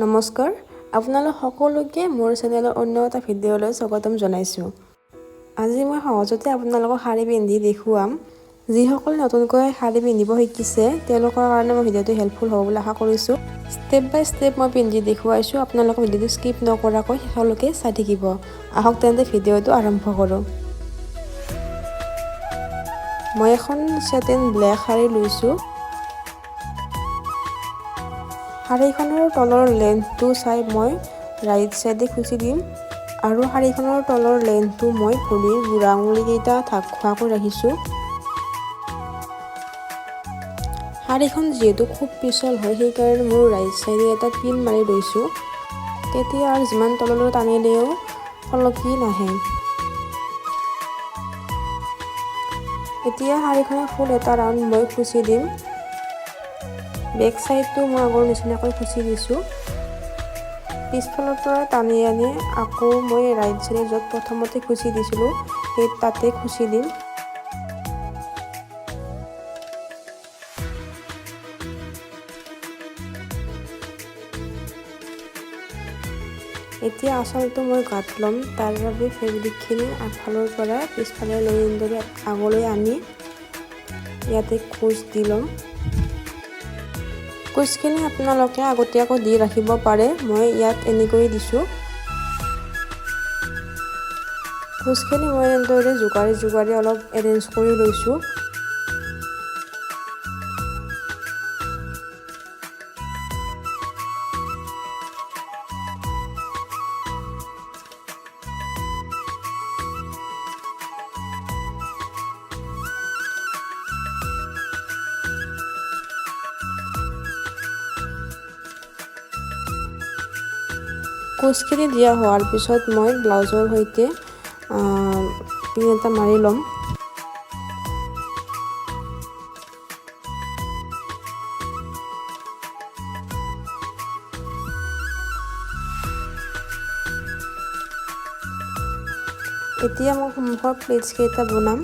নমস্কাৰ আপোনালোক সকলোকে মোৰ চেনেলৰ অন্য এটা ভিডিঅ'লৈ স্বাগতম জনাইছোঁ। আজি মই সহজতে আপোনালোকক শাৰী পিন্ধি দেখুৱাম। যিসকলে নতুনকৈ শাৰী পিন্ধিব শিকিছে তেওঁলোকৰ কাৰণে মই ভিডিঅ'টো হেল্পফুল হ'ব বুলি আশা কৰিছোঁ। ষ্টেপ বাই ষ্টেপ মই পিন্ধি দেখুৱাইছোঁ। আপোনালোকে ভিডিঅ'টো স্কিপ নকৰাকৈ শেষলৈকে চাই থাকিব। আহক তেন্তে ভিডিঅ'টো আৰম্ভ কৰোঁ। মই এখন চেটিন ব্লেক শাৰী লৈছোঁ। শাৰীখনৰ তলৰ লেন্থটো চাই মই ৰাইট চাইডে খুচি দিম আৰু শাৰীখনৰ তলৰ লেন্থটো মই ভৰিৰ বুঢ়া আঙুলিকেইটা ঢাক খোৱাকৈ ৰাখিছোঁ। শাৰীখন যিহেতু খুব পিছল হয় সেইকাৰণে মোৰ ৰাইট চাইডে এটা পিন মাৰি লৈছোঁ। তেতিয়া আৰু যিমান তললৈ টানিলেও সলকি নাহে। এতিয়া শাৰীখনৰ ফুল এটা ৰাউণ্ড মই খুচি দিম। বেক চাইডটো মই আগৰ নিচিনাকৈ খুচি দিছোঁ। পিছফালৰ পৰা টানি আনি আকৌ মই ৰাইট চাইডে য'ত প্ৰথমতে খুচি দিছিলোঁ সেই তাতে খুচি দিম। এতিয়া আঁচলটো মই গাঁত ল'ম। তাৰ বাবে ফেব্ৰিকখিনি আগফালৰ পৰা পিছফালে লৈ এনেদৰে আগলৈ আনি ইয়াতে খোজ দি ল'ম। কুচখিনি আপোনালোকে আগতীয়াকৈ দি ৰাখিব পাৰে। মই ইয়াত এনেকৈ দিছোঁ। কুচখিনি মই এনেদৰে জোকাৰি অলপ এৰেঞ্জ কৰি লৈছোঁ। কুচখিনি দিয়া হোৱাৰ পিছত মই ব্লাউজৰ সৈতে পিন এটা মাৰি ল'ম। এতিয়া মই সন্মুখৰ প্লেটছকেইটা বনাম।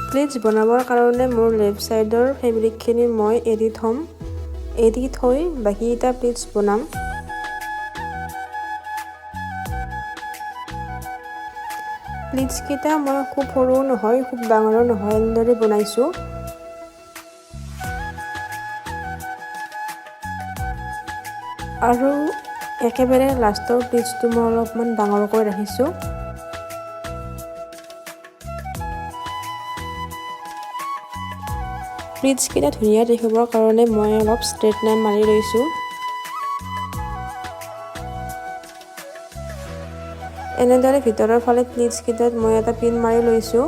প্লেটছ বনাবৰ কাৰণে মোৰ লেফ্ট ছাইডৰ ফেব্ৰিকখিনি মই এৰি থৈ বাকীকেইটা প্লেটছ বনাম। প্লেটছকেইটা মই খুব সৰু নহয় খুব ডাঙৰো নহয় এনেদৰে বনাইছোঁ। আৰু একেবাৰে লাষ্টৰ প্লেটছটো মই অলপমান ডাঙৰকৈ ৰাখিছোঁ। প্লেটছকেইটা ধুনীয়া দেখিবৰ কাৰণে মই অলপ ষ্ট্ৰেটনাৰ মাৰি লৈছোঁ। এনেদৰে ভিতৰৰ ফালে প্লেটছকেইটাত মই এটা পিন মাৰি লৈছোঁ।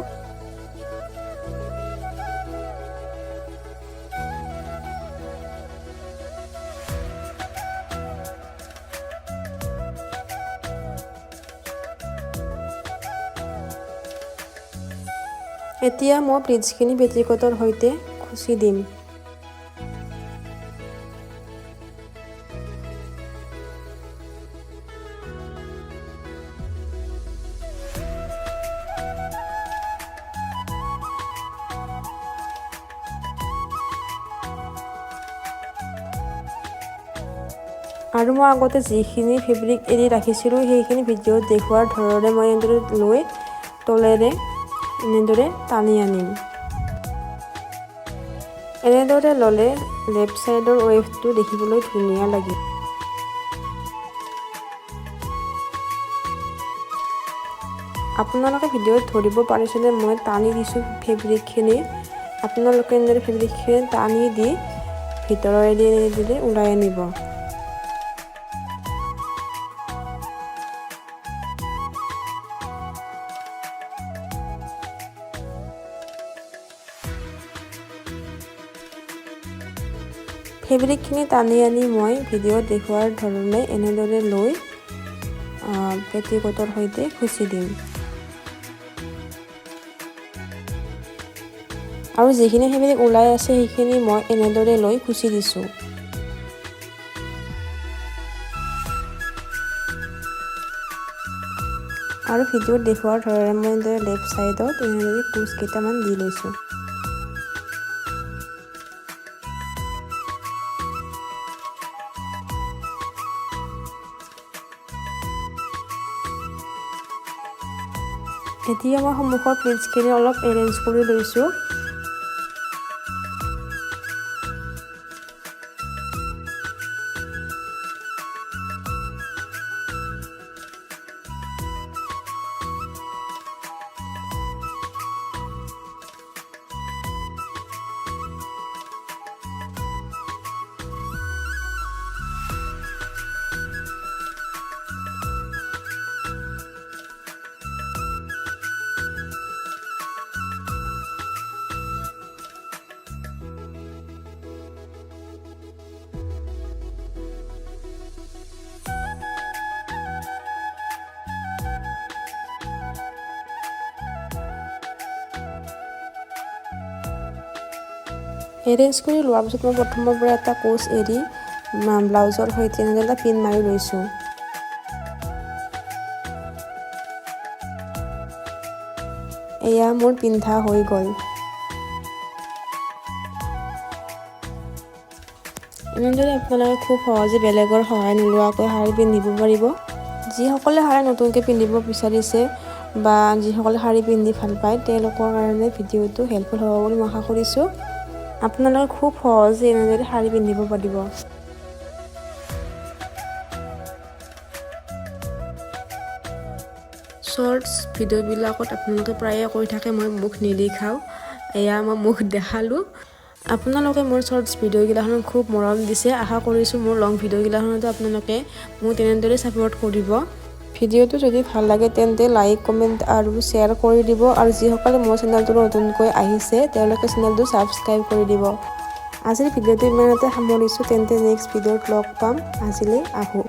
এতিয়া মই প্লেটছখিনি পেটিকোটৰ সৈতে খুচি দিম। আৰু মই আগতে যিখিনি ফেব্ৰিক এৰি ৰাখিছিলোঁ সেইখিনি ভিডিঅ'ত দেখুৱাৰ ধৰণে মই এনেদৰে লৈ তলেৰে এনেদৰে টানি আনিম। এনেদৰে ল'লে লেফ্ট ছাইডৰ ৱেভটো দেখিবলৈ ধুনীয়া লাগে। আপোনালোকে ভিডিঅ'ত ধৰিব পাৰিছেনে মই টানি দিছোঁ ফেব্ৰিকখিনি। আপোনালোকে এনেদৰে ফেব্ৰিকখিনি টানি দি ভিতৰেদি এনেদৰে ওলাই আনিব। ফেব্ৰিকখিনি টানি আনি মই ভিডিঅ'ত দেখুৱাৰ ধৰণে এনেদৰে লৈ পেটিকোটৰ সৈতে খুচি দিম। আৰু যিখিনি ফেব্ৰিক ওলাই আছে সেইখিনি মই এনেদৰে লৈ খুচি দিছোঁ। আৰু ভিডিঅ'ত দেখুৱাৰ ধৰণে মই এনেদৰে লেফ্ট ছাইডত এনেদৰে কুচ কেইটামান দি লৈছোঁ। এতিয়া মই সন্মুখৰ প্লেটছখিনি অলপ এৰেঞ্জ কৰি লৈছোঁ। এৰেঞ্জ কৰি লোৱাৰ পিছত মই প্ৰথমৰ পৰা এটা কোচ এৰি ব্লাউজৰ সৈতে এনেদৰে এটা পিন মাৰি লৈছোঁ। এয়া মোৰ পিন্ধা হৈ গ'ল। এনেদৰে আপোনালোকে খুব সহজে বেলেগৰ সহায় নোলোৱাকৈ শাৰী পিন্ধিব পাৰিব। যিসকলে শাৰী নতুনকৈ পিন্ধিব বিচাৰিছে বা যিসকলে শাৰী পিন্ধি ভাল পায় তেওঁলোকৰ কাৰণে ভিডিঅ'টো হেল্পফুল হ'ব বুলি মই আশা কৰিছোঁ। আপোনালোকে খুব সহজে এনেদৰে শাৰী পিন্ধিব পাৰিব। শ্বৰ্টছ ভিডিঅ'বিলাকত আপোনালোকে প্ৰায়ে কৈ থাকে মই মুখ নিদেখাওঁ। এয়া মই মুখ দেখালোঁ। আপোনালোকে মোৰ শ্বৰ্টছ ভিডিঅ'গিলাখনত খুব মৰম দিছে। আশা কৰিছোঁ মোৰ লং ভিডিঅ'গিলাখনতো আপোনালোকে মোক তেনেদৰে ছাপোৰ্ট কৰিব। ভিডিঅ'টো যদি ভাল লাগে তেন্তে লাইক, কমেণ্ট আৰু শ্বেয়াৰ কৰি দিব। আৰু যিসকলে মোৰ চেনেলটো নতুনকৈ আহিছে তেওঁলোকে চেনেলটো ছাবস্ক্ৰাইব কৰি দিব। আজিৰ ভিডিঅ'টো ইমানতে সামৰিছোঁ। তেন্তে নেক্সট ভিডিঅ'ত লগ পাম। আজিলৈ আহোঁ।